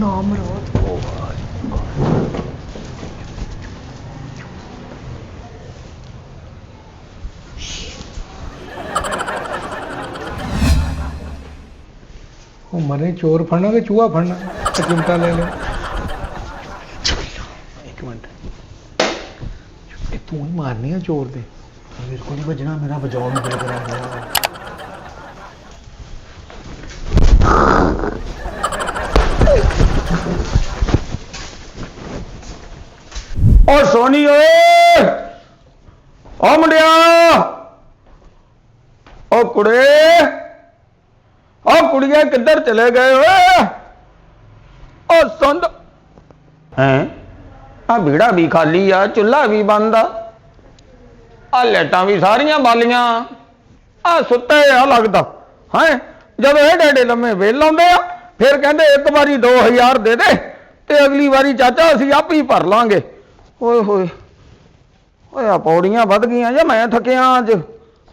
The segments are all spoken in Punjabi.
नाम रात को मरे चोर फड़ना कि चूहा फड़ना चिमटा ले लो। एक मिनट तू ही मारनी है चोर दे मेरे को नहीं बजना मेरा बचाओ में दिल करा गया। ओ सोनी ओए ओ मुंडिया ओ कुड़े ओ कुड़िया किधर चले गए हो? ओ सुंद हैं आ बीड़ा भी खाली आ चुल्हा भी बंद आ लाइटां भी सारियां बालियां आ सुत्ते आ लगदा है जब ये डेडे लम्मे वेल लाउंदे आ फिर कहंदे एक बारी 2000 दे दे ते अगली बारी चाचा असीं आप ही भर लांगे। ओए होए ओए आ पौड़ियां वध गईयां जे मैं थकिया अज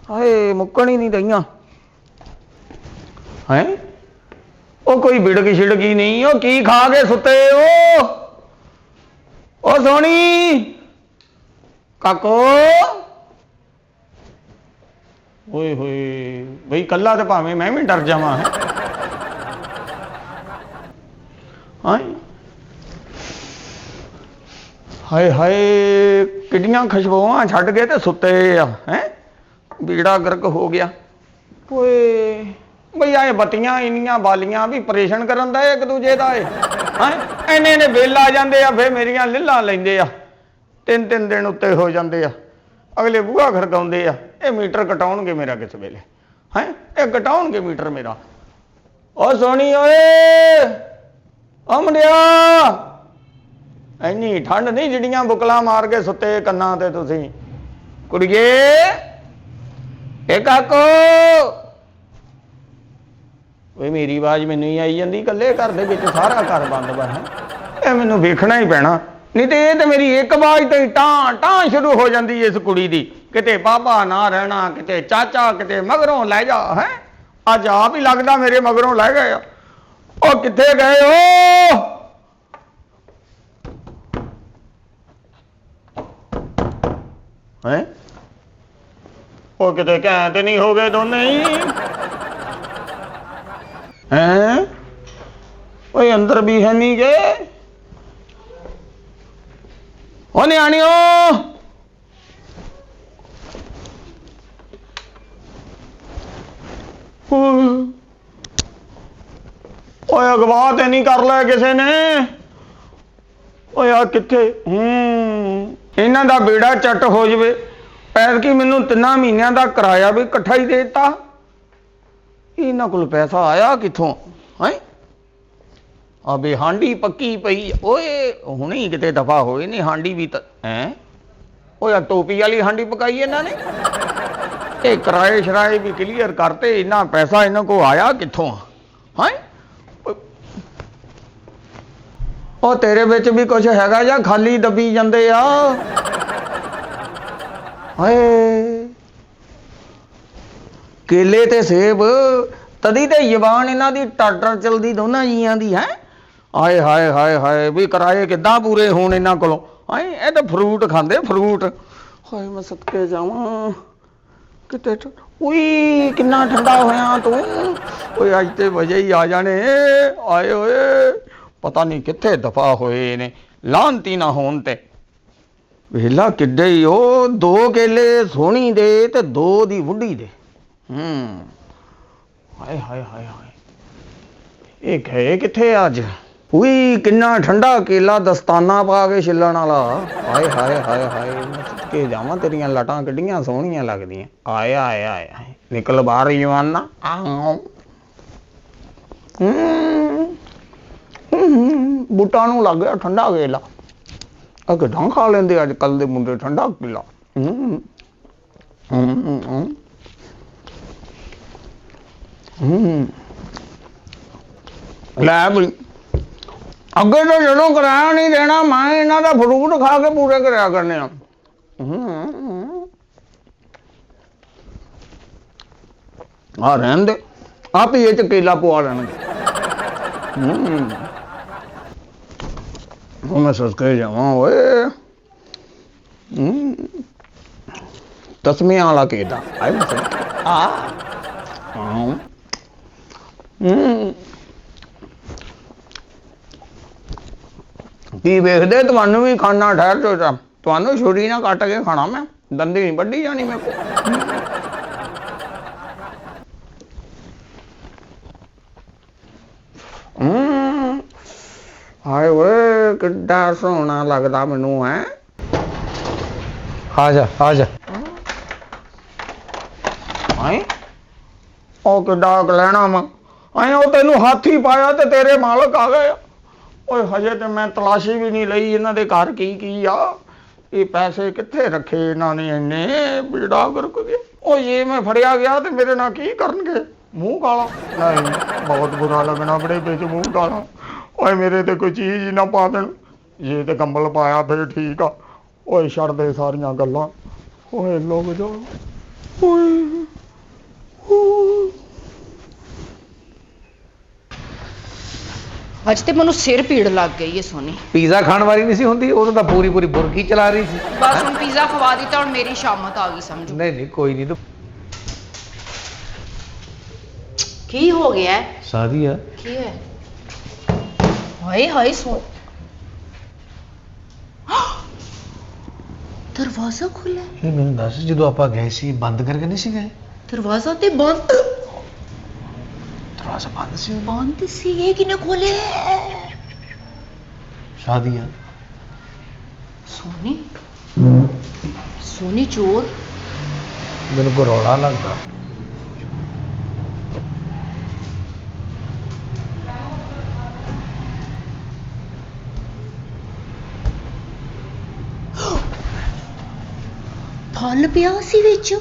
हाए मुक्कण ही नहीं रहीआं हैं ओ कोई बिड़की छिड़की नहीं ओ की खा के सुते ओ सोनी काको ओए होए बई कल्ला तो भावें मैं भी डर जावां हाय हाय किड्डियां खुशबूआं छड्ड के ते सुते आ हैं बीड़ा गर्क हो गया। ओए बई आए बत्तियां इन्नियां बालियां भी परेशान करन दा एक दूजे दा है इन्ने ने बिल आ जांदे आ फिर मेरियां लिल्लां लैंदे आ 3-3 दिन उत्ते हो जांदे आ अगले बूहा खड़काउंदे आ ये मीटर कटाउणगे मेरा किस वेले हैं ये कटाउणगे मीटर मेरा। ओ सोनी ओए ओ मुंडिया इन्नी ठंड नहीं जिहड़ियां बुकलां मार के सुते कन्नां ते तुसीं कुड़िए ए काको वे मेरी आवाज़ मैनू ही आई जाती कल्ले घर दे विच सारा घर बंद बा है ये मैनू वेखना ही पैना नहीं तो ये तो मेरी एक आवाज़ तो टां टां शुरू हो जाती इस कुड़ी दी किते बाबा ना रहना किते चाचा किते मगरों लै जा है अज आप ही लगता मेरे मगरों लै गए ओ कित्थे गए हो? हैं ओ किते घैं ते नहीं हो गए दोने ही हैं ओए अंदर भी है नहीं गए ओ न्याणियो ओए अगवा ते नहीं कर लिया किसी ने ओए आ किथे इन्हां दा बेड़ा चट हो जावे ऐतकी मैनू 3 महीनों का किराया भी इकट्ठा ही दे दिता इन्हां कोल पैसा आया किथों है अबे हांडी पक्की पई ओए हुणे ही किते दफा होए ने हांडी भी हैं ओए टोपी वाली हांडी पकाई इन्हां ने ये किराए शराए भी क्लीयर करते इन्ना पैसा इन्हां को आया किथों हैं ओ तेरे विच भी कुछ हैगा या खाली दबी जांदे आ हाय केले ते सेब तदी ते जबान इन्हां दी टाटर चलदी दोनों जियां दी है आए हाय हाय हाय भी किराए किद्दां पूरे होण इन्हां कोलों हाय ये तो फ्रूट खांदे फ्रूट हाय मैं सदके जावां किते उई किन्ना ठंडा होया तू ओए अज ते वजे ही आ जाने आए ओए पता नहीं कित्थे दफा होए ने लांती ना होण ते वेला किड्डे ही ओ 2 केले सोहनी दे ते 2 दी बुढ़ी दे हाय हाय हाय हाय एक है किथे अज उई किन्ना ठंडा केला दस्ताना पा के छिलण वाला हाय हाय हाय हाय के जावां तेरियां लटां किड्डियां सोहणियां लगदियां आए आए आए निकल बाहर जवाना बूटा नूं लग गया ठंडा केला गड्ढां खा लेंदे अजकल दे मुंडे ठंडा केला लै भी अगे तो जो किराया नहीं देना मैं इन्हों का फ्रूट खा के पूरे कराया करने आ रहन दे आप ही केला पवा लेंगे ਉਹ ਮੈਂ ਸਸਕੇ ਜਾਵਾਂ ਓਏ ਤਸਮੀਆਂ ਵਾਲਾ ਕਿਹਦਾ ਆਈ ਮੈਂ ਹਾਂ ਕੀ ਵੇਖਦੇ ਤੁਹਾਨੂੰ ਵੀ ਖਾਣਾ ਠਹਿਰ ਜਾਓ ਤੁਹਾਨੂੰ ਛੁਰੀ ਨਾ ਕੱਟ ਕੇ ਖਾਣਾ ਮੈਂ ਦੰਦੀ ਨਹੀਂ ਵੱਢੀ ਜਾਣੀ ਮੇਰੇ ਕੋਲ ਹਾਏ ਓਏ ਕਿੱਡਾ ਸੋਹਣਾ ਲੱਗਦਾ ਮੈਨੂੰ ਹੈ ਆ ਜਾ ਹਾਏ ਉਹ ਕਿੱਡਾ ਲੈਣਾ ਵਾ ਐ ਉਹ ਤੈਨੂੰ ਹੱਥ ਹੀ ਪਾਇਆ ਤੇ ਤੇਰੇ ਮਾਲਕ ਆ ਗਏ ਓਏ ਹਜੇ ਤੇ ਮੈਂ ਤਲਾਸ਼ੀ ਵੀ ਨਹੀਂ ਲਈ ਇਹਨਾਂ ਦੇ ਘਰ ਕੀ ਆ ਇਹ ਪੈਸੇ ਕਿੱਥੇ ਰੱਖੇ ਇਹਨਾਂ ਨੇ ਇੰਨੇ ਬੀੜਾ ਗਰਕ ਗਿਆ ਉਹ ਜੇ ਮੈਂ ਫੜਿਆ ਗਿਆ ਤੇ ਮੇਰੇ ਨਾਲ ਕੀ ਕਰਨਗੇ ਮੂੰਹ ਕਾਲਾ ਨਹੀਂ ਬਹੁਤ ਬੁਰਾ ਲੱਗਣਾ ਬੜੇ ਵਿੱਚ ਮੂੰਹ ਕਾਲਾ ਓਏ ਮੇਰੇ ਤੇ ਕੋਈ ਚੀਜ਼ ਹੀ ਨਾ ਪਾ ਦੇਣ ਜੇ ਤੇ ਕੰਬਲ ਪਾਇਆ ਫਿਰ ਠੀਕ ਆ ਓਏ ਛੱਡ ਦੇ ਸਾਰੀਆਂ ਗੱਲਾਂ ਓਏ ਲੋਕ ਜਾ ਓਏ ਅੱਜ ਤੇ ਮੈਨੂੰ ਸਿਰ ਪੀੜ ਲੱਗ ਗਈ ਹੈ ਸੋਨੀ ਪੀਜ਼ਾ ਖਾਣ ਵਾਲੀ ਨਹੀਂ ਸੀ ਹੁੰਦੀ ਉਦੋਂ ਤਾਂ ਪੂਰੀ ਬੁਰਕੀ ਚਲਾ ਰਹੀ ਸੀ ਬਸ ਹੁਣ ਪੀਜ਼ਾ ਖਵਾ ਦਿੱਤਾ ਹੁਣ ਮੇਰੀ ਸ਼ਾਮਤ ਆ ਗਈ ਸਮਝੋ ਨਹੀਂ ਕੋਈ ਨਹੀਂ ਤੂੰ ਕੀ ਹੋ ਗਿਆ ਹੈ? ਸਾਦੀ ਆ ਕੀ ਹੈ ਹਾਏ ਹਾਏ ਸੋ ਦਰਵਾਜ਼ਾ ਖੁੱਲਾ ਹੈ। ਇਹ ਮੈਨੂੰ ਦੱਸ ਜਦੋਂ ਆਪਾਂ ਗਏ ਸੀ ਬੰਦ ਕਰਕੇ ਨਹੀਂ ਸੀ ਗਏ ਦਰਵਾਜ਼ਾ ਤੇ ਬੰਦ ਦਰਵਾਜ਼ਾ ਬੰਦ ਸੀ ਬੰਦ ਸੀ ਇਹ ਕਿਨੇ ਖੋਲੇ ਸਾਦੀ ਆ ਸੋਨੀ ਸੋਨੀ ਚੋਰ ਮੈਨੂੰ ਕੋ ਰੌਲਾ ਲੱਗਦਾ ਫਲ ਪਿਆ ਸੀ ਵਿੱਚ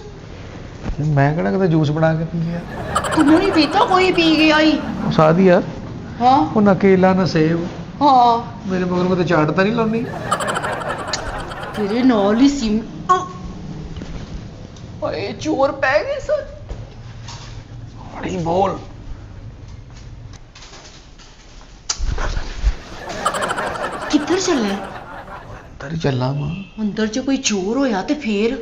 ਮੈਂ ਕਿਹੜਾ ਕਦੇ ਜੂਸ ਬਣਾ ਕੇ ਪੀ ਲਿਆ ਤੂੰ ਨਹੀਂ ਪੀਤਾ ਕੋਈ ਪੀ ਗਿਆ ਹੀ ਉਹ ਸਾਦੀ ਆ ਹਾਂ ਉਹ ਨਾ ਕੇਲਾ ਨਾ ਸੇਬ ਹਾਂ ਮੇਰੇ ਮਗਰ ਤੇ ਚਾਟ ਤਾਂ ਨਹੀਂ ਲਾਉਣੀ ਤੇਰੇ ਨਾਲ ਹੀ ਸੀ ਓਏ ਚੋਰ ਪੈ ਗਏ ਸਨ ਹੌਲੀ ਬੋਲ ਕਿੱਧਰ ਚੱਲੇ ਅੰਦਰ ਹੀ ਚੱਲਾਂ ਮਾਂ ਅੰਦਰ ਚ ਕੋਈ ਚੋਰ ਹੋਇਆ ਤੇ ਫੇਰ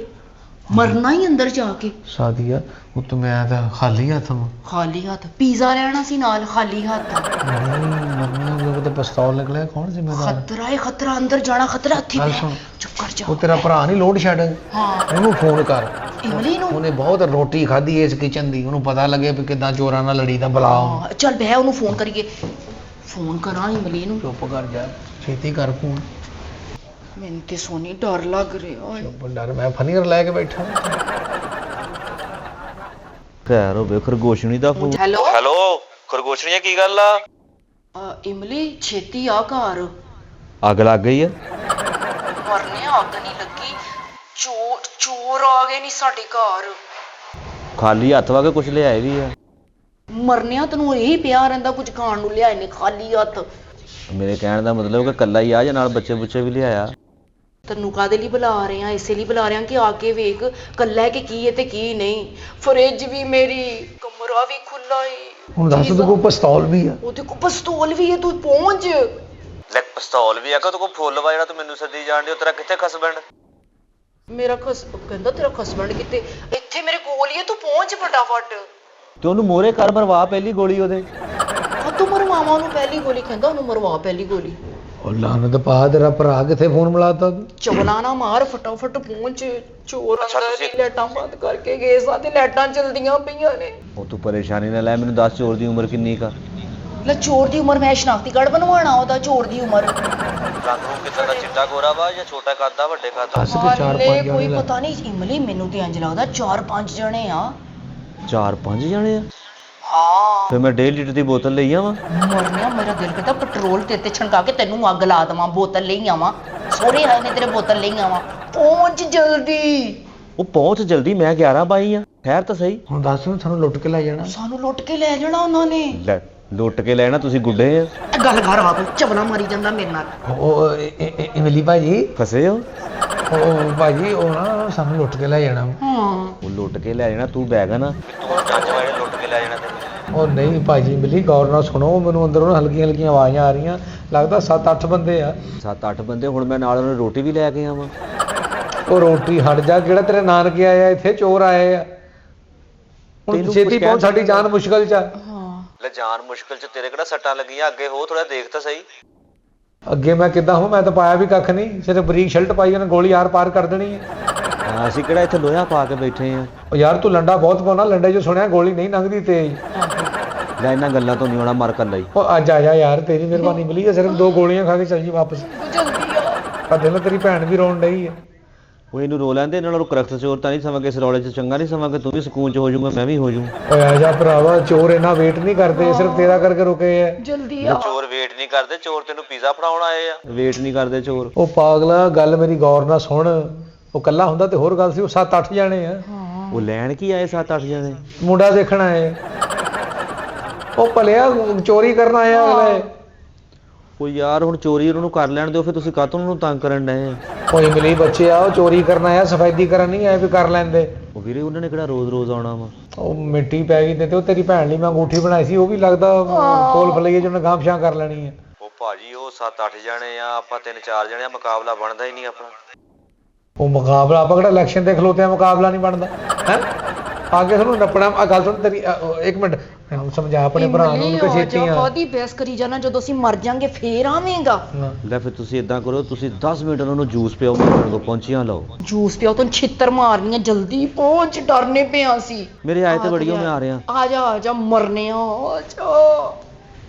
ਮਰਨਾ ਹੀ ਅੰਦਰ ਜਾ ਕੇ ਸਾਦੀ ਆ ਉਹ ਤਾਂ ਮੈਂ ਤਾਂ ਖਾਲੀ ਹੱਥ ਵਾਂ ਖਾਲੀ ਹੱਥ ਪੀਜ਼ਾ ਲੈਣਾ ਸੀ ਨਾਲ ਖਾਲੀ ਹੱਥ ਨਹੀਂ ਮੰਮੀ ਉਹ ਤੇ ਪਿਸਤੌਲ ਨਿਕਲਿਆ ਕੌਣ ਜ਼ਿੰਮੇਵਾਰ ਖਤਰਾ ਹੈ ਖਤਰਾ ਅੰਦਰ ਜਾਣਾ ਖਤਰਾ ਹੱਥੀ ਗੱਲ ਪੈ ਸੁਣ। ਚੁੱਪ ਕਰ ਜਾ ਉਹ ਤੇਰਾ ਭਰਾ ਨਹੀਂ ਲੋਡ ਛੱਡ ਹਾਂ ਉਹਨੂੰ ਫੋਨ ਕਰ ਇਮਲੀ ਨੂੰ ਉਹਨੇ ਬਹੁਤ ਰੋਟੀ ਖਾਧੀ ਇਸ ਕਿਚਨ ਦੀ ਉਹਨੂੰ ਪਤਾ ਲੱਗੇ ਵੀ ਕਿਦਾਂ ਚੋਰਾਂ ਨਾਲ ਲੜੀ ਦਾ ਬੁਲਾਓ ਹਾਂ, ਚੱਲ ਬਹਿ ਉਹਨੂੰ ਫੋਨ ਕਰੀਏ ਫੋਨ ਕਰਾਂ ਇਮਲੀ ਨੂੰ ਚੁੱਪ ਕਰ ਜਾ ਛੇਤੀ ਕਰ ਫੋਨ ਮੈਨੂੰ ਤੇ ਸੋਨੀ ਡਰ ਲੱਗ ਰਿਹਾ ਓਏ ਚੁੱਪ ਡਰ ਮੈਂ ਫਨੀਅਰ ਲੈ ਕੇ ਬੈਠਾ ਖੈਰ ਹੋਵੇ ਖਰਗੋਸ਼ਣੀ ਦਾ ਫੋਨ ਹੈਲੋ ਹੈਲੋ ਖਰਗੋਸ਼ਣੀਆ ਕੀ ਗੱਲ ਆ ਇਮਲੀ ਛੇਤੀ ਆ ਘਰ ਅੱਗ ਲੱਗ ਗਈ ਆ ਮਰਨੇ ਅੱਗ ਨਹੀਂ ਲੱਗੀ ਚੋਰ ਆ ਗਏ ਨਹੀਂ ਸਾਡੇ ਘਰ ਖਾਲੀ ਹੱਥ ਵਾ ਕੇ ਕੁਝ ਲਿਆਏ ਵੀ ਆ ਮਰਨਿਆ ਤੈਨੂੰ ਇਹੀ ਪਿਆ ਰਹਿੰਦਾ ਕੁਝ ਖਾਣ ਨੂੰ ਲਿਆਏ ਨੇ ਖਾਲੀ ਹੱਥ ਮੇਰੇ ਕਹਿਣ ਦਾ ਮਤਲਬ ਕਿ ਕੱਲਾ ਹੀ ਆ ਜਾਂ ਨਾਲ ਬੱਚੇ ਬੁੱਚੇ ਵੀ ਲਿਆਇਆ ਤੈਨੂੰ ਕਾਦੇ ਲਈ ਬੁਲਾ ਰਹੇ ਆ ਇਸੇ ਲਈ ਬੁਲਾ ਰਹੇ ਆ ਕਿ ਆ ਕੇ ਵੇਖ ਕੱਲਾ ਹੈ ਕਿ ਕੀ ਹੈ ਤੇ ਕੀ ਨਹੀਂ ਫਰਿੱਜ ਵੀ ਮੇਰੀ ਕਮਰਾ ਵੀ ਖੁੱਲਾ ਏ ਹੁਣ ਦੱਸ ਤੂੰ ਕੋਲ ਪਿਸਤੌਲ ਵੀ ਆ ਉਹਦੇ ਕੋਲ ਪਿਸਤੌਲ ਵੀ ਹੈ ਤੂੰ ਪਹੁੰਚ ਲੈ ਪਿਸਤੌਲ ਵੀ ਆ ਕਿ ਤੂੰ ਕੋ ਫੁੱਲ ਵਾ ਜਿਹੜਾ ਤੂੰ ਮੈਨੂੰ ਸੱਦੀ ਜਾਣ ਡਿਓ ਤੇਰਾ ਕਿੱਥੇ ਖਸਬੈਂਡ ਮੇਰਾ ਕਹਿੰਦਾ ਤੇਰਾ ਹਸਬੰਡ ਕਿਤੇ ਇੱਥੇ ਮੇਰੇ ਕੋਲ ਹੀ ਹੈ ਤੂੰ ਪਹੁੰਚ ਫਟਾਫਟ ਤੇ ਉਹਨੂੰ ਮੋਰੇ ਕਰ ਮਰਵਾ ਪਹਿਲੀ ਗੋਲੀ ਉਹਦੇ ਆ ਤੂੰ ਮਰਵਾਵਾ ਉਹਨੂੰ ਪਹਿਲੀ ਗੋਲੀ ਕਹਿੰਦਾ ਉਹਨੂੰ ਮਰਵਾ ਪਹਿਲੀ ਗੋਲੀ ਉਹ ਲਾਨਤ ਪਾ ਤੇਰਾ ਭਰਾ ਕਿੱਥੇ ਫੋਨ ਮਿਲਾਤਾ ਚਵਲਾ ਨਾ ਮਾਰ ਫਟਾਫਟ ਪਹੁੰਚ ਚੋਰ ਅੱਛਾ, ਅੰਦਰ ਤੁਸੀਂ- ਦੀ ਲਾਈਟਾਂ ਬੰਦ ਕਰਕੇ ਗਏ ਸਾਂ ਤੇ ਲਾਈਟਾਂ ਚਲਦੀਆਂ ਪਈਆਂ ਨੇ ਉਹ ਤੂੰ ਪਰੇਸ਼ਾਨੀ ਨਾ ਲੈ ਮੈਨੂੰ ਦੱਸ ਚੋਰ ਦੀ ਉਮਰ ਕਿੰਨੀ ਕਾ ਲੈ ਚੋਰ ਦੀ ਉਮਰ ਮੈਂ ਸ਼ਨਾਖਤੀ ਕਾਰਡ ਬਣਵਾਉਣਾ ਉਹਦਾ ਚੋਰ ਦੀ ਉਮਰ ਰੰਗ ਰੂਪ ਕਿੱਦਾਂ ਦਾ ਚਿੱਟਾ ਗੋਰਾ ਵਾ ਜਾਂ ਛੋਟਾ ਕੱਦਾ ਵੱਡੇ ਕੱਦਾ ਦੱਸ ਕੇ ਚਾਰ ਹਾਲੇ ਪੰਜ ਕੋਈ ਜਾਣੇ ਪਤਾ ਨਹੀਂ ਇਮਲੀ ਮੈਨੂੰ ਤੇ ਇੰਜ ਲੱਗਦਾ 4-5 ਜਣੇ ਆ 4-5 ਜਣੇ ਆ ਹਾਂ ਫਿਰ ਮੈਂ 1.5 ਲੀਟਰ ਦੀ ਬੋਤਲ ਲਈ ਆਵਾਂ ਮਰਨਿਆ ਮੇਰਾ ਦਿਲ ਕਰਦਾ ਪੈਟਰੋਲ ਤੇਰੇ ਤੇ ਛਣਕਾ ਕੇ ਤੈਨੂੰ ਅੱਗ ਲਾ ਦੇਵਾਂ ਬੋਤਲ ਲਈ ਆਵਾਂ ਸੋਹਰੇ ਆਏ ਨੇ ਤੇਰੇ ਬੋਤਲ ਲਈ ਆਵਾਂ ਪਹੁੰਚ ਜਲਦੀ ਉਹ ਪਹੁੰਚ ਜਲਦੀ ਮੈਂ 11-22 ਆ ਖੈਰ ਤਾਂ ਸਹੀ ਹੁਣ ਦੱਸ ਸਾਨੂੰ ਲੁੱਟ ਕੇ ਲੈ ਜਾਣਾ ਸਾਨੂੰ ਲੁੱਟ ਕੇ ਲੈ ਜਾਣਾ ਉਹਨਾਂ ਨੇ ਲੈ ਲੁੱਟ ਕੇ ਲੈਣਾ ਤੁਸੀਂ ਗੁੱਡੇ ਆ ਇਹ ਗੱਲ ਘਰ ਆ ਤੂੰ ਚਵਲਾ ਮਾਰੀ ਜਾਂਦਾ ਮੇਰੇ ਨਾਲ ਉਹ ਇਮਲੀ ਭਾਜੀ ਫਸੇ ਹੋ ਉਹ ਭਾਜੀ ਉਹ ਨਾ ਸਾਨੂੰ ਲੁੱਟ ਕੇ ਲੈ ਜਾਣਾ ਹਾਂ ਉਹ ਲੁੱਟ ਕੇ ਲੈ ਜਾਣਾ ਤੂੰ ਬੈਗ ਆ ਨਾ ਤੂੰ ਜੱਜ ਵਾਲੇ ਲੁੱਟ ਕੇ ਲੈ ਜਾਣਾ ਤੇ ਉਹ ਨਹੀਂ ਭਾਜੀ ਮਿਲੀ, ਗੌਰ ਨਾਲ ਸੁਣੋ, ਮੈਨੂੰ ਅੰਦਰੋਂ ਹਲਕੀਆਂ ਹਲਕੀਆਂ ਆਵਾਜ਼ਾਂ ਆ ਰਹੀਆਂ, ਲੱਗਦਾ 7-8 ਬੰਦੇ ਆ। 7-8 ਬੰਦੇ? ਹੁਣ ਮੈਂ ਨਾਲ ਉਹਨਾਂ ਨੂੰ ਰੋਟੀ ਵੀ ਲੈ ਕੇ ਆਵਾਂ? ਉਹ ਰੋਟੀ ਹਟ ਜਾ, ਕਿਹੜਾ ਤੇਰੇ ਨਾਨਕੇ ਆਏ ਆ, ਇੱਥੇ ਚੋਰ ਆਏ ਆ। ਹੁਣ ਤੈਨੂੰ ਛੇਤੀ ਕੁਛ ਪਹੁੰਚ, ਸਾਡੀ ਕਹਿਣ ਜਾਨ ਮੁਸ਼ਕਲ 'ਚ ਆ। ਹਾਂ ਲੈ ਜਾਨ ਮੁਸ਼ਕਿਲ 'ਚ ਤੇਰੇ ਕਿਹੜਾ ਸੱਟਾਂ ਲੱਗੀਆਂ? ਅੱਗੇ ਹੋ ਥੋੜਾ, ਦੇਖ ਤਾਂ ਸਹੀ। ਅੱਗੇ ਮੈਂ ਕਿੱਦਾਂ ਹੂੰ, ਮੈਂ ਤਾਂ ਪਾਇਆ ਵੀ ਕੱਖ ਨਹੀਂ, ਸਿਰਫ ਬਰੀਕ ਸ਼ਰਟ ਪਾਈ, ਉਹਨੇ ਗੋਲੀ ਆਰ ਪਾਰ ਕਰ ਦੇਣੀ ਹੈ। ਹਾਂ, ਅਸੀਂ ਕਿਹੜਾ ਇੱਥੇ ਲੋਹਾ ਪਾ ਕੇ ਬੈਠੇ ਆ? ਉਹ ਯਾਰ ਤੂੰ ਲੰਡਾ ਬਹੁਤ ਪਾਉਣਾ, ਲੰਡੇ 'ਚ ਸੁਣਿਆ ਗੋਲੀ ਨਹੀਂ ਲੰਘਦੀ ਤੇਜ਼। ਲੈ ਇਹਨਾਂ ਗੱਲਾਂ ਤੋਂ ਨਹੀਂ ਆਉਣਾ, ਮਰ ਕੱਲਾ ਹੀ। ਉਹ ਅੱਜ ਆ ਜਾ ਯਾਰ, ਤੇਰੀ ਮਿਹਰਬਾਨੀ ਮਿਲੀ ਹੈ, ਸਿਰਫ 2 ਗੋਲੀਆਂ ਖਾ ਕੇ ਚੱਲ ਜੀ ਵਾਪਸ। ਜਲਦੀ ਆ। ਆ ਦੇਖ ਲੈ, ਤੇਰੀ ਭੈਣ ਵੀ ਰੋਣ ਡਈ ਹੈ। ਉਹ ਇਹਨੂੰ ਰੋ ਲੈਂਦੇ, ਇਹਨਾਂ ਨੂੰ ਕਰਖਤ ਚੋਰ ਤਾਂ ਨਹੀਂ ਸਮਾਂਗੇ, ਇਸ ਰੌਲੇ 'ਚ ਚੰਗਾ ਨਹੀਂ ਸਮਾਂਗੇ। ਤੂੰ ਵੀ ਸਕੂਨ 'ਚ ਹੋ ਜਾਊਗਾ, ਮੈਂ ਵੀ ਹੋ ਜਾਊਂ। ਓਏ ਆ ਜਾ ਭਰਾਵਾ, ਚੋਰ ਇਹਨਾਂ ਵੇਟ ਨਹੀਂ ਕਰਦੇ, ਸਿਰਫ ਤੇਰਾ ਕਰਕੇ ਰੁਕੇ ਆ। ਜਲਦੀ ਆ। ਚੋਰ ਵੇਟ ਨਹੀਂ ਕਰਦੇ, ਚੋਰ ਤੈਨੂੰ ਪੀਜ਼ਾ ਫੜਾਉਣ ਆਏ ਆ। ਵੇਟ ਨਹੀਂ ਕਰਦੇ ਚੋਰ। ਉਹ ਪਾਗਲਾ, ਗੱਲ ਮੇਰੀ ਗੌਰ ਨਾਲ ਸੁਣ, ਉਹ ਕੱਲਾ ਹੁੰਦਾ ਤੇ ਹੋਰ ਗੱਲ ਸੀ, ਉਹ 7-8 ਜਾਣੇ ਆ। ਉਹ ਲੈਣ ਕੀ ਆਏ 7-8 ਜਣੇ? ਮੁੰਡਾ ਦੇਖਣ ਆਏ। ਉਹ ਭਲਿਆ ਚੋਰੀ ਕਰਨ ਆਇਆ ਅਗਲੇ। ਉਹ ਯਾਰ ਹੁਣ ਚੋਰੀ ਉਹਨਾਂ ਨੂੰ ਕਰ ਲੈਣ ਦਿਓ, ਫਿਰ ਤੁਸੀਂ ਕਾਹਤੋਂ ਉਹਨੂੰ ਤੰਗ ਕਰਨ ਡਏ ਆ? ਕੋਈ ਮਿਲੀ ਬੱਚੇ ਆ, ਉਹ ਚੋਰੀ ਕਰਨ ਆਇਆ, ਸਫੈਦੀ ਕਰਨ ਨਹੀਂ ਆਏ ਵੀ ਕਰ ਲੈਂਦੇ। ਉਹ ਵੀਰੇ ਉਹਨਾਂ ਨੇ ਕਿਹੜਾ ਰੋਜ਼-ਰੋਜ਼ ਆਉਣਾ ਵਾ? ਉਹ ਮਿੱਟੀ ਪੈ ਗਈ ਤੇ ਉਹ ਤੇਰੀ ਭੈਣ ਲਈ ਮੈਂ ਅੰਗੂਠੀ ਬਣਾਈ ਸੀ, ਉਹ ਵੀ ਲੱਗਦਾ ਕੋਲ ਫਲਈਏ ਜਿਹਨੇ ਗਾਂਪਸ਼ਾਂ ਕਰ ਲੈਣੀ ਹੈ। ਉਹ ਭਾਜੀ ਉਹ 7-8 ਜਣੇ ਆ, ਆਪਾਂ 3-4 ਜਣੇ ਆ, ਮੁਕਾਬਲਾ ਬਣਦਾ ਹੀ ਨਹੀਂ ਆਪਣਾ। ਉਹ ਮੁਕਾਬਲਾ, ਆਪਾਂ ਕਿਹੜਾ ਇਲੈਕਸ਼ਨ ਦੇ ਖਲੋਤੇ ਆ, ਮੁਕਾਬਲਾ ਨਹੀਂ ਬਣਦਾ ਹੈ। ਅੱਗੇ ਸਾਨੂੰ ਨੱਪਣਾ। ਆ ਗੱਲ ਸੁਣ ਤੇਰੀ, 1 ਮਿੰਟ ਮੈਨੂੰ ਸਮਝਾ ਆਪਣੇ ਭਰਾ ਨੂੰ, ਉਹਨੂੰ ਕਿ ਛੇਤੀ ਆ। ਕਾਦੀ ਬਹਿਸ ਕਰੀ ਜਾਣਾ, ਜਦੋਂ ਅਸੀਂ ਮਰ ਜਾਾਂਗੇ ਫੇਰ ਆਵੇਂਗਾ। ਲੈ ਫਿਰ ਤੁਸੀਂ ਇਦਾਂ ਕਰੋ, ਤੁਸੀਂ 10 ਮਿੰਟ ਉਹਨਾਂ ਨੂੰ ਜੂਸ ਪਿਆਓ, ਮੇਰੇ ਕੋਲ ਪਹੁੰਚੀਆਂ ਲਾਓ। ਜੂਸ ਪਿਓ, ਤੈਨੂੰ ਛਿੱਤਰ ਮਾਰਨੀਆਂ, ਜਲਦੀ ਪਹੁੰਚ, ਡਰਨੇ ਪਿਆ ਸੀ। ਮੇਰੇ ਆਏ ਤੇ ਬੜੀਓ, ਮੈਂ ਆ ਰਿਹਾ। ਆ ਜਾ ਮਰਨੇ ਆ ਜਾ।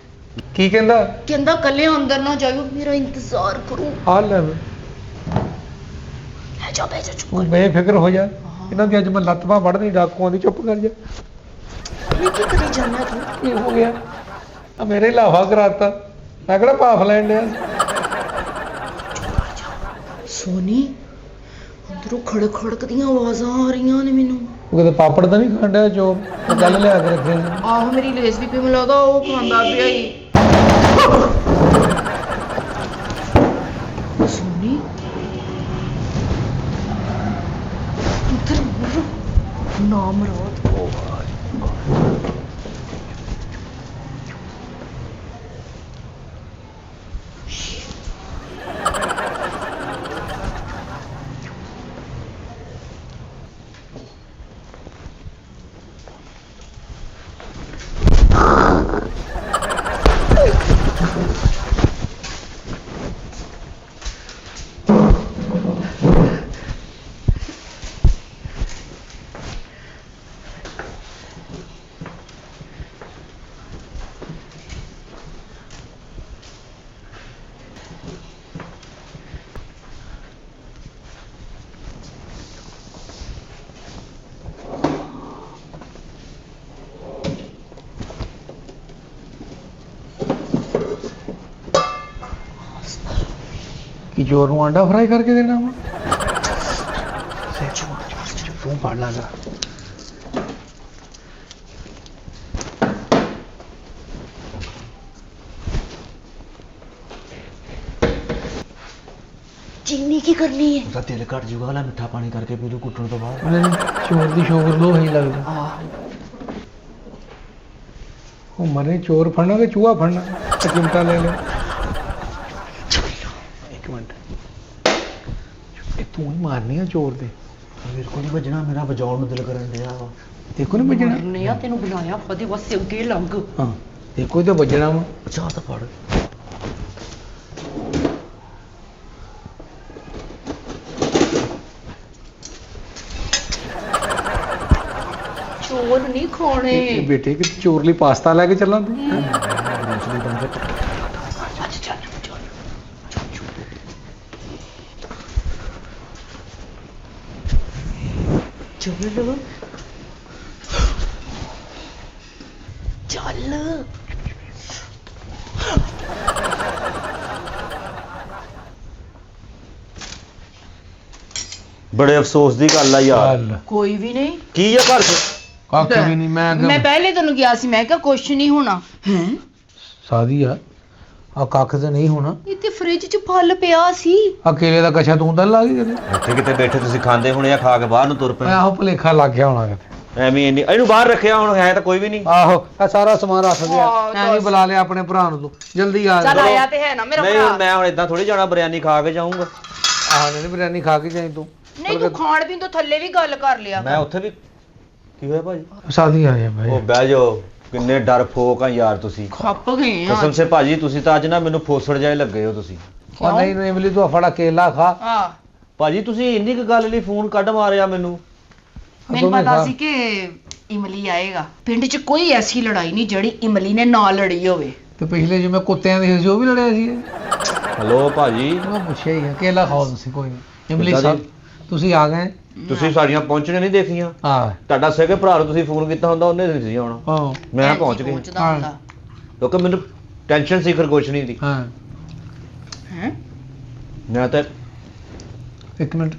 ਕੀ ਕਹਿੰਦਾ? ਕਹਿੰਦਾ ਕੱਲੇ ਅੰਦਰ ਨਾ ਜਾਇਓ, ਮੇਰਾ ਇੰਤਜ਼ਾਰ ਕਰੋ। ਆ ਲੈ ਜਾ ਬੈ ਜਾ, ਚੁੱਪ ਤੂੰ ਬੇਫਿਕਰ ਹੋ ਜਾ, ਇਹਨਾਂ ਦੀ ਅੱਜ ਮੈਂ ਲੱਤ ਬਾਂਹ ਵੜਨੀ ਡਾਕੂਆਂ ਦੀ, ਚੁੱਪ ਕਰ ਜਾ। ਇਹ ਕੀ ਕਰੀ ਜਾਣਾ ਤੂੰ? ਕੀ ਹੋ ਗਿਆ? ਆ ਮੇਰੇ ਲਾਫਾ ਕਰਾਤਾ, ਮੈਂ ਕਿਹੜਾ ਭਾਫ ਲੈਣ ਡਿਆ। ਸੋਨੀ, ਅੰਦਰੋਂ ਖੜਕ ਦੀਆਂ ਆਵਾਜ਼ਾਂ ਆ ਰਹੀਆਂ ਨੇ ਮੈਨੂੰ। ਉਹ ਕਿਤੇ ਪਾਪੜ ਤਾਂ ਨਹੀਂ ਖਾਣ ਡਿਆ ਚੋਰ? ਉਹ ਗੱਲ ਲਿਆ ਕੇ ਰੱਖੇ ਸੀ। ਆਹੋ, ਮੇਰੀ ਲੇਸ ਵੀ ਪਈ, ਮੈਨੂੰ ਲੱਗਾ ਉਹ ਖਾਂਦਾ ਪਿਆ ਹੀ। ਸੋਨੀ, ਇੱਧਰ ਮੁੜ, ਨਾਮ ਰਾਤ ਹੋ। ਕਿ ਚੋਰ ਨੂੰ ਆਂਡਾ ਫਰਾਈ ਕਰਕੇ ਦੇਣਾ ਵਾ? ਤੂੰ ਫੜ ਲਾ ਜਾ। ਚੀਨੀ ਕੀ ਕਰਨੀ ਹੈ? ਉਹਦਾ ਦਿਲ ਘਟ ਜੂਗਾ, ਵਾਲਾ ਮਿੱਠਾ ਪਾਣੀ ਕਰਕੇ ਪੀ ਲੂ ਕੁੱਟਣ ਤੋਂ ਬਾਅਦ। ਨਹੀਂ, ਚੋਰ ਦੀ ਸ਼ੋਗਰ ਲੋ ਹੀ ਲੱਗਦਾ। ਉਹ ਮਰੇ, ਚੋਰ ਫੜਨਾ ਕਿ ਚੂਹਾ ਫੜਨਾ? ਚਿਮਟਾ ਲੈ ਲੈ। 1 ਮਿੰਟ, ਇਹ ਤੂੰ ਹੀ ਮਾਰਨੀ ਆ ਚੋਰ ਦੇ। ਮੇਰੇ ਕੋਲ ਨਹੀਂ ਵੱਜਣਾ, ਮੇਰਾ ਵਜਾਉਣ ਨੂੰ ਦਿਲ ਕਰਨ ਡਿਆ ਵਾ। ਦੇਖੋ ਨਹੀਂ ਵੱਜਣਾ। ਮਰਨੇ ਆ, ਤੈਨੂੰ ਬੁਲਾਇਆ ਫਦੇ ਵਸੇ ਅੱਗੇ ਲੰਘ। ਹਾਂ ਦੇਖੋ ਤੇ ਵੱਜਣਾ ਵਾ। ਅੱਛਾ ਤਾਂ ਫੜ। ਚੋਰ ਨਹੀਂ ਖਾਣੇ। ਇਹ ਬੇਟੇ ਕਿ ਚੋਰ ਲਈ ਪਾਸਤਾ ਲੈ ਕੇ ਚੱਲਾਂ ਤੂੰ? ਚੱਲ ਚੱਲ। ਬੜੇ ਅਫਸੋਸ ਦੀ ਗੱਲ ਆ ਯਾਰ। ਕੋਈ ਵੀ ਨਹੀਂ। ਕੀ ਆ ਘਰ 'ਚ? ਕੱਖ ਵੀ ਨਹੀਂ। ਮੈਂ ਪਹਿਲੇ ਤੈਨੂੰ ਕਿਹਾ ਸੀ, ਮੈਂ ਕਿਹਾ ਕੁਛ ਨਹੀਂ ਹੋਣਾ ਹੈ। ਸਾਦੀ ਆ ਕੱਖ ਤੇ ਨਹੀਂ ਹੋਣਾ। ਇੱਥੇ ਫ੍ਰਿਜ 'ਚ ਫਲ ਪਿਆ ਸੀ। ਅਕੇਲੇ ਦਾ ਕਛਾ ਤੂੰ ਤਾਂ ਲਾ ਗਈ ਕਿਤੇ? ਇੱਥੇ ਕਿਤੇ ਬੈਠੇ ਤੁਸੀਂ ਖਾਂਦੇ ਹੋਣੇ ਆ, ਖਾ ਕੇ ਬਾਹਰ ਨੂੰ ਤੁਰ ਪਏ। ਆਹੋ ਭੁਲੇਖਾ ਲੱਗ ਗਿਆ ਹੋਣਾ ਕਿਤੇ। ਐਵੇਂ ਇੰਨੀ ਇਹਨੂੰ ਬਾਹਰ ਰੱਖਿਆ ਹੁਣ ਹੈ ਤਾਂ ਕੋਈ ਵੀ ਨਹੀਂ। ਆਹੋ ਆ ਸਾਰਾ ਸਮਾਨ ਰੱਖ ਦਿਆ ਹਾਂ, ਐ ਨਹੀਂ ਬੁਲਾ ਲਿਆ ਆਪਣੇ ਭਰਾ ਨੂੰ ਤੂੰ ਜਲਦੀ ਆ ਚੱਲ ਜਾ ਆਇਆ ਤੇ ਹੈ ਨਾ ਮੇਰਾ ਨਹੀਂ ਭਰਾ। ਮੈਂ ਹੁਣ ਇਦਾਂ ਥੋੜੀ ਜਾਣਾ, ਬਿਰਿਆਨੀ ਖਾ ਕੇ ਜਾਊਂਗਾ। ਆਹ ਨਹੀਂ ਬਿਰਿਆਨੀ ਖਾ ਕੇ ਜਾਈ ਤੂੰ ਨਹੀਂ ਤੂੰ ਖਾਣ ਪੀਣ ਤੋਂ ਥੱਲੇ ਵੀ ਗੱਲ ਕਰ ਲਿਆ ਮੈਂ ਉੱਥੇ ਵੀ ਕੀ ਹੋਇਆ ਭਾਜੀ? ਸਾਦੀ ਆਇਆ ਭਾਈ ਉਹ ਬਹਿ ਜਾਓ, ਕਿੰਨੇ ਡਰ ਫੋਕ ਆ ਯਾਰ ਤੁਸੀਂ। ਖੱਪ ਗਏ ਆ ਕਸਮ ਸੇ ਭਾਜੀ ਤੁਸੀਂ ਤਾਂ ਅੱਜ ਨਾ ਮੈਨੂੰ ਫੋਸੜ ਜਾਏ ਲੱਗੇ ਹੋ ਤੁਸੀਂ। ਉਹ ਨਹੀਂ ਨਹੀਂ ਇਮਲੀ ਤੂੰ ਫੜਾ ਕੇਲਾ ਖਾ ਹਾਂ ਭਾਜੀ ਤੁਸੀਂ ਇੰਨੀ ਕੁ ਗੱਲ ਲਈ ਫੋਨ ਕੱਢ ਮਾਰਿਆ ਮੈਨੂੰ। ਮੈਨੂੰ ਪਤਾ ਸੀ ਕਿ ਇਮਲੀ ਆਏਗਾ। ਪਿੰਡ 'ਚ ਕੋਈ ਐਸੀ ਲੜਾਈ ਨਹੀਂ ਜਿਹੜੀ ਇਮਲੀ ਨੇ ਨਾ ਲੜੀ ਹੋਵੇ। ਤੇ ਪਿਛਲੇ ਜਿਵੇਂ ਕੁੱਤਿਆਂ ਦੀ ਸੀ ਉਹ ਵੀ ਲੜਿਆ ਸੀ ਹਲੋ ਭਾਜੀ, ਮੈਂ ਪੁੱਛਿਆ ਹੀ ਆ ਕੇਲਾ ਖਾਓ ਤੁਸੀਂ ਕੋਈ ਨਹੀਂ ਇਮਲੀ ਕਿੱਦਾਂ ਸਾਹਿਬ ਦੀ? ਤੁਸੀਂ ਆ ਗਏ ਤੁਸੀਂ ਸਾਡੀਆਂ ਪਹੁੰਚਣੀਆਂ ਨਹੀਂ ਦੇਖੀਆਂ। ਹਾਂ ਤੁਹਾਡਾ ਸਕੇ ਭਰਾ ਨੂੰ ਤੁਸੀਂ ਫੋਨ ਕੀਤਾ ਹੁੰਦਾ ਉਹਨੇ ਨਹੀਂ ਸੀ ਆਉਣਾ। ਹਾਂ ਮੈਂ ਪਹੁੰਚ ਗਿਆ ਪਹੁੰਚਦਾ ਹੁੰਦਾ ਕਿਉਂਕਿ ਮੈਨੂੰ ਟੈਨਸ਼ਨ ਸੀ ਖਰਗੋਸ਼ ਨਹੀਂ ਦੀ। ਹਾਂ ਹੈ। ਮੈਂ ਤਾਂ ਇੱਕ ਮਿੰਟ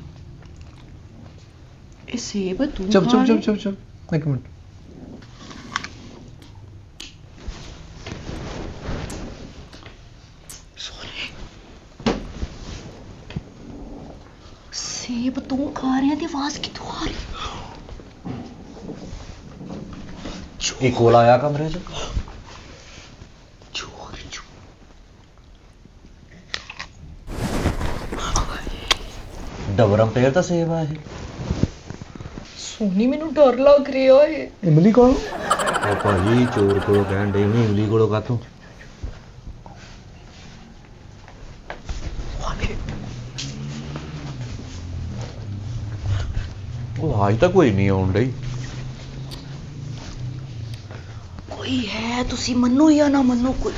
ਇਹ ਸੇਬ ਤੂੰ ਚੁੱਪ ਖਾ ਚੁੱਪ ਰਿਹਾ? ਚੁੱਪ ਚੁੱਪ ਚੁੱਪ ਇੱਕ ਮਿੰਟ ਸੇਬ ਤੂੰ ਖਾ ਰਿਹਾ ਤੇ ਆਵਾਜ਼ ਕਿੱਥੋਂ ਆ ਰਹੀ? ਇਹ ਕੋਲ ਆਇਆ ਕਮਰੇ 'ਚ। ਚੋਰ ਚੋਰ ਡਬਲ ਅੰਪੇਅਰ ਤਾਂ ਸੇਵ ਆ ਇਹ। ਸੋਨੀ ਮੈਨੂੰ ਡਰ ਲੱਗ ਰਿਹਾ ਏ। ਇਮਲੀ ਕੌਣ ਉਹ ਭਾਜੀ ਚੋਰ ਕੋਲੋਂ ਕਹਿਣ ਡੇ ਨਹੀਂ, ਇਮਲੀ ਕੋਲੋਂ ਕਾਤੋਂ? ਉਹ ਅੱਜ ਤਾਂ ਕੋਈ ਨਹੀਂ ਆਉਣ ਡਈ। ਕੋਈ ਹੈ, ਤੁਸੀਂ ਮੰਨੋ ਜਾਂ ਨਾ ਮੰਨੋ ਕੋਈ।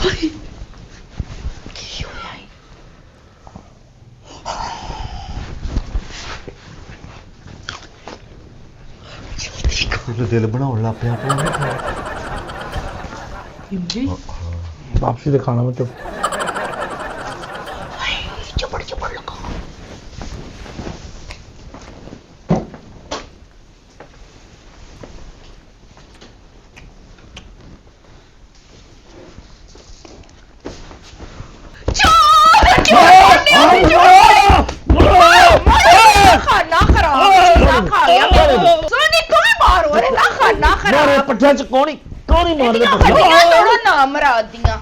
ਹਾਏ, ਕੀ ਹੋਇਆ ਏ? ਮੈਨੂੰ ਦਿਲ ਬਣਾਉਣ ਲੱਗ ਪਿਆ ਆਪਣਾ। ਇਮਲੀ ਵਾਪਸੀ ਤੇ ਖਾਣਾ ਮੈਂ ਚੁੱਪ ਚਪੜ ਚਪੜ ਲਗਾ। ਖਾਣਾ ਖਰਾਬ ਖਾ ਲਿਆ ਸੋਨੀ ਤੂੰ ਵੀ ਮਾਰ ਓਰੇ ਨਾ ਖਾਣਾ ਖਰਾਬ ਪੱਠਿਆਂ 'ਚ ਕੌਣ ਹੀ ਇਹਦੀਆਂ ਹੱਡੀਆਂ ਤੋੜੋ ਨਾ ਮਰਾਦ ਦੀਆਂ।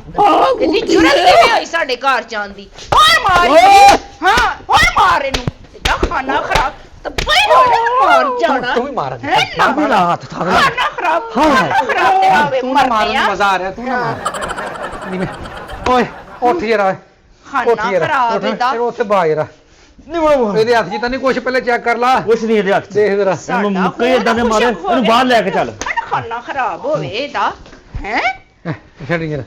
ਇਹਦੀ ਜੁਰਤ ਕਿਵੇਂ ਹੋਈ ਸਾਡੇ ਘਰ ਚ ਆਂਦੀ? ਹੋਰ ਮਾਰ ਇਹਨੂੰ। ਹਾਂ ਹੋਰ ਮਾਰ ਇਹਨੂੰ। ਇਹਦਾ ਖਾਣਾ ਖਰਾਬ ਤਾਂ ਬਈ ਮਾਰ ਜਾਣਾ। ਤੂੰ ਵੀ ਮਾਰ ਹੈ ਨਾ ਮੇਰਾ ਹੱਥ ਥਾ ਖਾਣਾ ਖਰਾਬ ਖਾਣਾ ਖਰਾਬ ਤੇ ਆਵੇ ਤੂੰ ਨਾ ਮਾਰ ਮਰਦੇ ਮੈਨੂੰ ਆ। ਮਜ਼ਾ ਆ ਰਿਹਾ ਤੂੰ ਨਾ ਮਾਰ ਨਹੀਂ ਮੈਂ ਓਏ ਉੱਠ ਜਰਾ ਉੱਠ ਖਾਣਾ ਜਰਾ ਖਰਾਬ ਇਹਦਾ। ਫਿਰ ਉੱਥੇ ਬਾ ਜਰਾ ਇਹਦੇ ਹੱਥ 'ਚ ਤਾਂ ਨਹੀਂ ਕੁਛ ਪਹਿਲੇ ਚੈੱਕ ਕਰ ਲਾ ਕੁਛ ਨਹੀਂ ਇਹਦੇ ਹੱਥ 'ਚ। ਦੇਖ ਜਰਾ ਇਹਨੂੰ ਮੁੱਕੇ ਏਦਾਂ ਦੇ ਮਾਰੇ, ਇਹਨੂੰ ਬਾਹਰ ਲੈ ਕੇ ਚੱਲ। ਖਾਣਾ ਖਰਾਬ ਹੋਵੇ ਇਹਦਾ ਹੈ। ਛੱਡੀ ਜਰਾ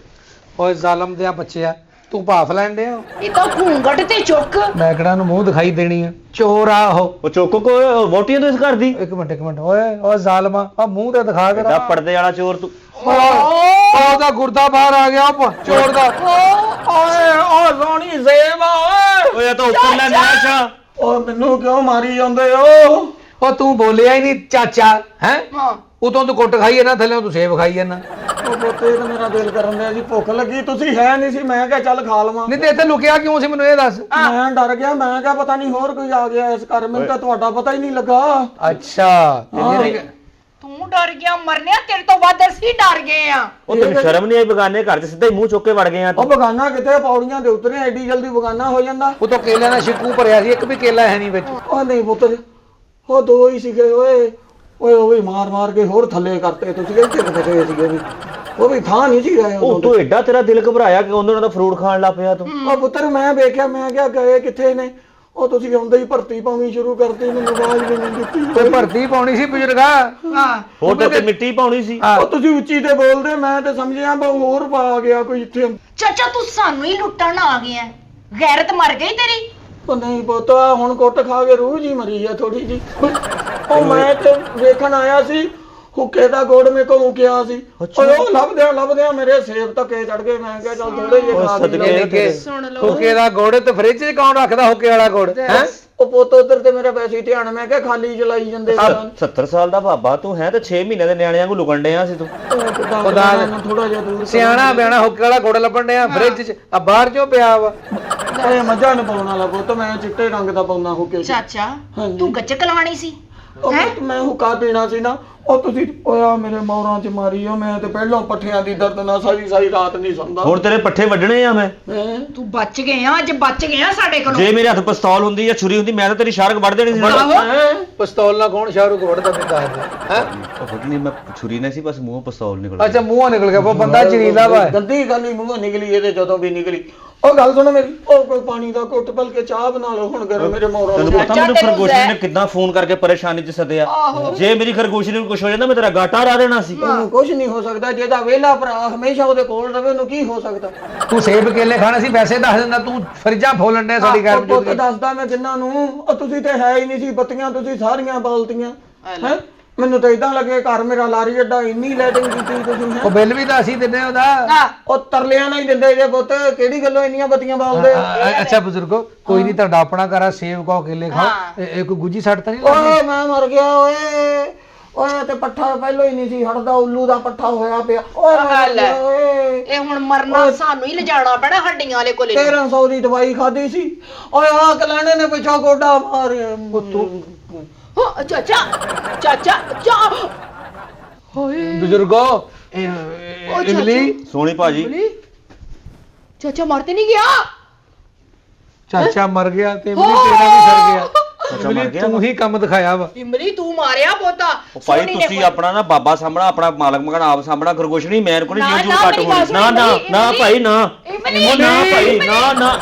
ਓਏ ਜ਼ਾਲਮ ਦਿਆ ਬੱਚਿਆ ਤੂੰ ਭਾਫ ਲੈਣ ਡਿਆ ਇਹ ਤਾਂ ਘੂੰਗਟ ਤੇ ਚੁੱਕ। ਮੈਂ ਕਿਹੜਾ ਨੂੰ ਮੂੰਹ ਦਿਖਾਈ ਦੇਣੀ ਆ ਚੋਰ ਆ ਉਹ ਚੋਕੋ ਕੋ ਵੋਟੀਆਂ ਤੋਂ ਇਸ ਘਰ ਦੀ ਇੱਕ ਮਿੰਟ ਓਏ ਜ਼ਾਲਮਾ ਆ ਮੂੰਹ ਤੇ ਦਿਖਾ ਕੇ ਇਹਦਾ ਪਰਦੇ ਵਾਲਾ ਚੋਰ ਤੂੰ। ਉਹਦਾ ਗੁਰਦਾ ਬਾਹਰ ਆ ਗਿਆ ਚੋਰ ਦਾ ਓਏ ਓ ਸੋਹਣੀ ਸੇਬ ਆ ਓਏ। ਓਏ ਤਾਂ ਉੱਪਰ ਲੈ ਨੈਸ਼ਾ। ਓ ਮੈਨੂੰ ਕਿਉਂ ਮਾਰੀ ਜਾਂਦੇ ਹੋ? ਉਹ ਤੂੰ ਬੋਲਿਆ ਹੀ ਨਹੀਂ ਚਾਚਾ ਹੈ ਹਾਂ ਉਤੋਂ ਤੂੰ ਕੁੱਟ ਖਾਈ ਨਾ ਥੱਲੇ ਤੂੰ ਸੇਬ ਖਾਈ ਜਾਂਦਾ ਉਹ ਪੁੱਤੇ ਤਾਂ ਮੇਰਾ ਦਿਲ ਕਰਨ ਦਿਆ ਜੀ, ਭੁੱਖ ਲੱਗੀ, ਤੁਸੀਂ ਹੈ ਨਹੀਂ ਸੀ, ਮੈਂ ਕਿਹਾ ਚੱਲ ਖਾ ਲਵਾਂ। ਨਹੀਂ ਤੇ ਇੱਥੇ ਲੁਕਿਆ ਕਿਉਂ ਸੀ ਮੈਨੂੰ ਇਹ ਦੱਸ ਮੈਂ ਡਰ ਗਿਆ, ਮੈਂ ਕਿਹਾ ਪਤਾ ਨਹੀਂ ਹੋਰ ਕੋਈ ਆ ਗਿਆ ਇਸ ਘਰ, ਮੈਨੂੰ ਤਾਂ ਤੁਹਾਡਾ ਪਤਾ ਹੀ ਨਹੀਂ ਲੱਗਾ। ਅੱਛਾ ਤੂੰ ਡਰ ਗਿਆ ਮਰਨਿਆ, ਤੇਰੇ ਤੋਂ ਵੱਧ ਅਸੀਂ ਡਰ ਗਏ ਆ। ਉਹ ਤੈਨੂੰ ਸ਼ਰਮ ਨਹੀਂ ਆਈ ਬਗਾਨੇ ਘਰ 'ਚ ਸਿੱਧਾ ਹੀ ਮੂੰਹ ਚੁੱਕ ਕੇ ਵੜ ਗਏ ਆ ਉਹ ਤੂੰ। ਬਗਾਨਾ ਕਿਤੇ ਪੌੜੀਆਂ ਦੇ ਉਤਰੇ ਐਡੀ ਜਲਦੀ ਬਗਾਨਾ ਹੋ ਜਾਂਦਾ? ਉਹ ਤਾਂ ਕੇਲਿਆਂ ਦਾ ਸ਼ਿਕੂ ਭਰਿਆ ਸੀ ਇੱਕ ਵੀ ਕੇਲਾ ਹੈ ਨਹੀਂ ਵਿੱਚ ਉਹ ਨਹੀਂ ਪੁੱਤਰ, ਉਹ ਦੋ ਹੀ ਸੀਗੇ ਓਏ। ਓਏ ਉਹ ਵੀ ਮਾਰ ਮਾਰ ਕੇ ਹੋਰ ਥੱਲੇ ਕਰਤੇ ਤੁਸੀਂ, ਇੱਥੇ ਕਿੱਥੇ ਸੀਗੇ ਵੀ, ਉਹ ਵੀ ਥਾਂ ਨਹੀਂ ਸੀ ਰਹੇ ਉਹ ਤੂੰ ਐਡਾ ਤੇਰਾ ਦਿਲ ਘਬਰਾਇਆ ਕਿ ਉਹਨਾਂ ਦਾ ਫਰੂਟ ਖਾਣ ਲੱਗ ਪਿਆ ਤੂੰ। ਉਹ ਪੁੱਤਰ ਮੈਂ ਵੇਖਿਆ, ਮੈਂ ਕਿਹਾ ਗਏ ਕਿੱਥੇ ਨੇ? ਉਹ ਤੁਸੀਂ ਆਉਂਦੇ ਹੀ ਭਰਤੀ ਪਾਉਣੀ ਸ਼ੁਰੂ ਕਰਤੀ, ਮੈਨੂੰ ਆਵਾਜ਼ ਵੀ ਨਹੀਂ ਦਿੱਤੀ। ਤੇ ਭਰਤੀ ਪਾਉਣੀ ਸੀ ਬਜ਼ੁਰਗਾ ਹਾਂ ਹੋਰ ਤੇ ਮਿੱਟੀ ਪਾਉਣੀ ਸੀ। ਉਹ ਤੁਸੀਂ ਉੱਚੀ ਤੇ ਬੋਲਦੇ, ਮੈਂ ਤੇ ਸਮਝਿਆ ਬਾ ਹੋਰ ਪਾ ਗਿਆ ਕੋਈ ਇੱਥੇ। ਚਾਚਾ ਤੂੰ ਸਾਨੂੰ ਹੀ ਲੁੱਟਣ ਆ ਗਿਆ, ਗੈਰਤ ਮਰ ਗਈ ਤੇਰੀ। ਉਹ ਨਹੀਂ ਪੁੱਤ, ਹੁਣ ਕੁੱਟ ਖਾ ਕੇ ਰੂਹ ਜੀ ਮਰੀ ਆ ਥੋੜੀ ਜੀ। ਉਹ ਮੈਂ ਤੇ ਵੇਖਣ ਆਇਆ ਸੀ, ਹੁੱਕੇ ਦਾ ਗੁੜ ਮੇ ਕੋ ਮੁਕਿਆ ਸੀ। ਓਏ ਉਹ ਲੱਭਦਿਆਂ ਮੇਰੇ ਸੇਬ ਧੱਕੇ ਚੜ ਗਏ, ਮੈਂ ਕਿਹਾ ਚੱਲ ਥੋੜੇ ਜਿਹੇ ਖਾ ਸਦਕੇ ਸੁਣ ਲਓ ਹੁੱਕੇ ਦਾ ਗੁੜ ਤੇ ਫ੍ਰਿਜ 'ਚ ਕੌਣ ਰੱਖਦਾ ਹੁੱਕੇ ਵਾਲਾ ਗੁੜ ਹੈ ਉਹ ਪੁੱਤ ਉਧਰ ਤੇ ਮੇਰਾ ਵੈਸੇ ਹੀ ਧਿਆਨ, ਮੈਂ ਕਿਹਾ ਖਾਲੀ ਚਲਾਈ ਜਾਂਦੇ ਸੀ। 70 ਸਾਲ ਦਾ ਬਾਬਾ ਤੂੰ ਹੈ ਤੇ 6 ਮਹੀਨੇ ਦੇ ਨਿਆਣਿਆਂ ਨੂੰ ਲੁਕਣ ਡਿਆ ਸੀ ਤੂੰ। ਥੋੜਾ ਜਿਹਾ ਦੂਰ ਸਿਆਣਾ ਬਿਆਣਾ ਹੁੱਕੇ ਵਾਲਾ ਗੁੜ ਲੱਭਣ ਡਿਆ ਫ੍ਰਿਜ 'ਚ ਆ ਬਾਹਰ ਚੋਂ ਪਿਆ ਵਾ ਓਏ ਮੱਝਾਂ ਨੂੰ ਪਾਉਣ ਵਾਲਾ ਪੁੱਤ ਮੈਂ ਚਿੱਟੇ ਰੰਗ ਦਾ ਪਾਉਣਾ ਹੋ ਕੇ ਚਾਚਾ ਹਾਂਜੀ। ਤੂੰ ਗੱਚਕ ਲਾਣੀ ਸੀ ਉਹ ਪੁੱਤ ਮੈਂ ਹੁੱਕਾ ਪੀਣਾ ਸੀ ਨਾ ਉਹ ਤੁਸੀਂ ਓਇਆ ਮੇਰੇ ਮੌਰਾਂ 'ਚ ਮਾਰੀ ਓ ਮੈਂ ਤੇ ਪਹਿਲਾਂ ਪੱਠਿਆਂ ਦੀ ਦਰਦ ਨਾਲ ਸਾਰੀ ਰਾਤ ਨਹੀਂ ਸੌਂਦਾ ਹੁਣ ਤੇਰੇ ਪੱਠੇ ਵੱਢਣੇ ਆ ਮੈਂ ਹੈਂ? ਤੂੰ ਬਚ ਗਏ ਆ ਅੱਜ ਬਚ ਗਏ ਆ ਸਾਡੇ ਕੋਲੋਂ ਜੇ ਮੇਰੇ ਹੱਥ ਪਿਸਤੌਲ ਹੁੰਦੀ ਜਾਂ ਛੁਰੀ ਹੁੰਦੀ ਮੈਂ ਤਾਂ ਤੇਰੀ ਸ਼ਾਰਕ ਵੱਢ ਦੇਣੀ ਸੀ ਹੈਂ? ਪਿਸਤੌਲ ਨਾਲ ਕੌਣ ਸ਼ਾਹਰੂਖ ਵੜਦਾ ਦਿੰਦਾ ਹੈ ਵੱਢਣੀ ਮੈਂ ਛੁਰੀ ਨਹੀਂ ਸੀ ਬਸ ਮੂੰਹੋਂ ਪਿਸਤੌਲ ਨਿਕਲ ਅੱਛਾ ਮੂੰਹੋਂ ਨਿਕਲ ਗਿਆ ਬੰਦਾ ਜ਼ਰੀਲਾ ਵਾ ਗੰਦੀ ਗੱਲ ਹੀ ਮੂੰਹੋਂ ਨਿਕਲੀ ਇਹਦੇ ਜਦੋਂ ਵੀ ਨਿਕਲੀ ਉਹ ਗੱਲ ਸੁਣੋ ਮੇਰੀ ਉਹ ਕੋਈ ਪਾਣੀ ਦਾ ਘੁੱਟ ਭਲ ਕੇ ਚਾਹ ਬਣਾ ਲਓ ਹੁਣ ਗਰਮ ਮੇਰੇ ਮੌਰਾਂ ਤੈਨੂੰ ਨੂੰ ਪਤਾ ਮੈਨੂੰ ਖਰਗੋਸ਼ੀ ਨੇ ਕਿੰਨਾ ਫੋਨ ਕਰਕੇ ਪਰੇਸ਼ਾਨੀ 'ਚ ਸੱਦਿਆ ਜੇ ਮੇਰੀ ਖਰਗੋਸ਼ੀ ਨੂੰ ਕੁਝ ਹੋ ਜਾਂਦਾ ਮੈਂ ਤੇਰਾ ਗਾਟਾ ਰਾ ਦੇਣਾ ਸੀ ਉਹਨੂੰ ਕੁਝ ਨਹੀਂ ਹੋ ਸਕਦਾ ਜਿਹਦਾ ਵਿਹਲਾ ਭਰਾ ਹਮੇਸ਼ਾ ਉਹਦੇ ਕੋਲ ਰਵੇ ਉਹਨੂੰ ਕੀ ਹੋ ਸਕਦਾ ਤੂੰ ਸੇਬ ਕੇਲੇ ਖਾਣੇ ਸੀ ਵੈਸੇ ਦੱਸ ਦਿੰਦਾ ਤੂੰ ਫਰਿੱਜਾਂ ਫੋਲਣ ਦੇ ਸਾਡੀ ਉਹ ਪੁੱਤ ਗਰਮ ਦੱਸਦਾ ਮੈਂ ਕਿੰਨਾਂ ਨੂੰ ਉਹ ਤੁਸੀਂ ਤੇ ਹੈ ਹੀ ਨਹੀਂ ਸੀ ਬੱਤੀਆਂ ਤੁਸੀਂ ਸਾਰੀਆਂ ਬਾਲਤੀਆਂ ਹੈ ਮੈਨੂੰ ਤਾਂ ਇਦਾਂ ਲੱਗੇ ਘਰ ਮੇਰਾ ਲਾਰੀ ਅੱਡਾ ਇੰਨੀ ਲਾਈਟਿੰਗ ਕੀਤੀ ਤੁਸੀਂ ਹੈਂ? ਉਹ ਬਿੱਲ ਵੀ ਤਾਂ ਅਸੀਂ ਦਿੰਦੇ ਉਹਦਾ ਉਹ ਤਰਲਿਆਂ ਨਾਲ ਹੀ ਦਿੰਦੇ ਜੇ ਪੁੱਤ ਕਿਹੜੀ ਗੱਲੋਂ ਇੰਨੀਆਂ ਬੱਤੀਆਂ ਬਾਲਦੇ ਅੱਛਾ ਬਜ਼ੁਰਗੋ ਕੋਈ ਨਹੀਂ ਤੁਹਾਡਾ ਆਪਣਾ ਘਰ ਸੇਬ ਖਾਓ ਕੇਲੇ ਖਾਓ ਇਹ ਕੋਈ ਗੁੱਜੀ ਸੱਟ ਤਾਂ ਨਹੀਂ ਲੱਗਦੀ ਓਏ ਮੈਂ ਮਰ ਗਿਆ ਓਏ ਓਏ ਤੇ ਪੱਠਾ ਪਹਿਲਾਂ ਹੀ ਨਹੀਂ ਸੀ ਹਟਦਾ ਉੱਲੂ ਦਾ ਪੱਠਾ ਹੋਇਆ ਪਿਆ ਓਏ ਮੈਂ ਮਰ ਗਿਆ ਓਏ ਇਹ ਹੁਣ ਮਰਨਾ ਸਾਨੂੰ ਹੀ ਲਿਜਾਣਾ ਪੈਣਾ ਹੱਡੀਆਂ ਵਾਲੇ ਕੋਲੇ 1300 ਦੀ ਦਵਾਈ ਖਾਦੀ ਸੀ ਓਏ ਆ ਕਲਾਣੇ ਨੇ ਪਿੱਛੋਂ ਗੋਡਾ ਮਾਰਿਆ ਹਾਂ ਚਾਚਾ ਚਾਚਾ ਹੋਏ ਬਜ਼ੁਰਗੋ ਇਮਲੀ ਸੋਹਣੀ ਭਾਜੀ ਚਾਚਾ ਮਰਤੇ ਨਹੀਂ ਗਿਆ ਚਾਚਾ ਮਰ ਗਿਆ ਤੇ ਇਮਲੀ ਤੇਰਾ ਵੀ ਸਰ ਗਿਆ ਚਾਚਾ ਮਰ ਗਿਆ ਤੂੰ ਹੀ ਕੰਮ ਦਿਖਾਇਆ ਵਾ ਇਮਲੀ ਤੂੰ ਮਾਰਿਆ ਪੋਤਾ ਉਹ ਭਾਈ ਤੁਸੀਂ ਆਪਣਾ ਨਾ ਬਾਬਾ ਸਾਹਮਣਾ ਆਪਣਾ ਮਾਲਕ ਮਗਨ ਆਪ ਸਾਹਮਣਾ ਖਰਗੋਸ਼ ਨਹੀਂ ਮੈਂ ਕੋਈ ਨਾ, ਜੀਵ ਜੂ ਨਾ, ਕੱਟ ਮੇਰੀ ਹੋਣੀ ਗੱਲ ਨਾ ਨਾ ਸੁਣੀ, ਨਾ ਇਮਲੀ। ਭਾਈ ਨਾ ਇਮਲੀ, ਨਾ ਭਾਈ ਇਮਲੀ। ਨਾ ਨਾ